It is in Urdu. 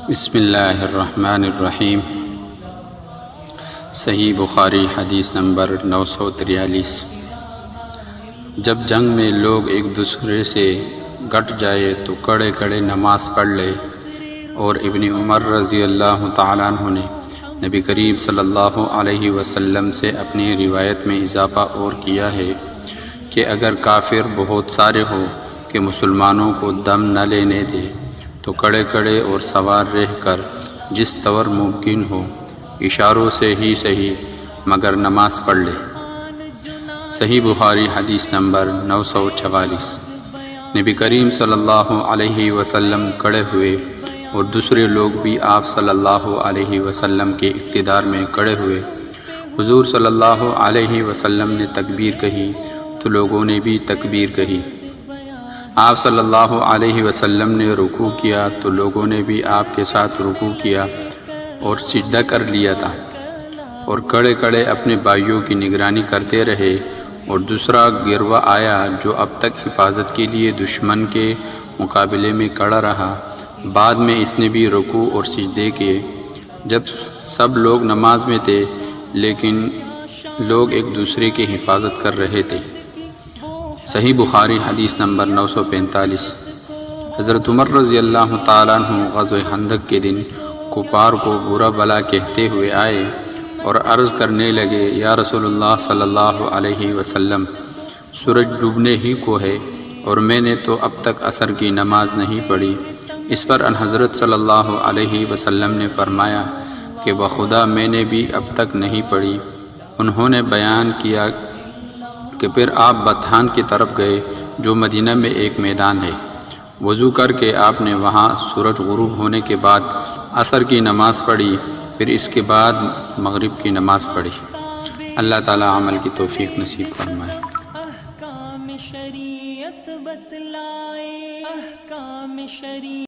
بسم اللہ الرحمن الرحیم۔ صحیح بخاری حدیث نمبر 943۔ جب جنگ میں لوگ ایک دوسرے سے گٹ جائے تو کڑے کڑے نماز پڑھ لے۔ اور ابن عمر رضی اللہ تعالیٰ عنہ نے نبی کریم صلی اللہ علیہ وسلم سے اپنی روایت میں اضافہ اور کیا ہے کہ اگر کافر بہت سارے ہو کہ مسلمانوں کو دم نہ لینے دے تو کڑے کڑے اور سوار رہ کر جس طور ممکن ہو اشاروں سے ہی صحیح مگر نماز پڑھ لے۔ صحیح بخاری حدیث نمبر 944۔ نبی کریم صلی اللہ علیہ وسلم کھڑے ہوئے اور دوسرے لوگ بھی آپ صلی اللہ علیہ وسلم کے اقتدار میں کھڑے ہوئے۔ حضور صلی اللہ علیہ وسلم نے تکبیر کہی تو لوگوں نے بھی تکبیر کہی۔ آپ صلی اللہ علیہ وسلم نے رکوع کیا تو لوگوں نے بھی آپ کے ساتھ رکوع کیا اور سجدہ کر لیا تھا، اور کڑے کڑے اپنے بھائیوں کی نگرانی کرتے رہے۔ اور دوسرا گروہ آیا جو اب تک حفاظت کے لیے دشمن کے مقابلے میں کھڑا رہا، بعد میں اس نے بھی رکوع اور سجدے کیے جب سب لوگ نماز میں تھے، لیکن لوگ ایک دوسرے کی حفاظت کر رہے تھے۔ صحیح بخاری حدیث نمبر 945۔ حضرت عمر رضی اللہ تعالیٰ عنہ غزوہ خندق کے دن کفار کو برا بلا کہتے ہوئے آئے اور عرض کرنے لگے، یا رسول اللہ صلی اللہ علیہ وسلم، سورج ڈوبنے ہی کو ہے اور میں نے تو اب تک عصر کی نماز نہیں پڑھی۔ اس پر ان حضرت صلی اللہ علیہ وسلم نے فرمایا کہ بخدا میں نے بھی اب تک نہیں پڑھی۔ انہوں نے بیان کیا کہ پھر آپ بطحان کی طرف گئے جو مدینہ میں ایک میدان ہے۔ وضو کر کے آپ نے وہاں سورج غروب ہونے کے بعد عصر کی نماز پڑھی، پھر اس کے بعد مغرب کی نماز پڑھی۔ اللہ تعالی عمل کی توفیق نصیب فرمائے۔ احکام شریعت بتلائے، احکام شریعت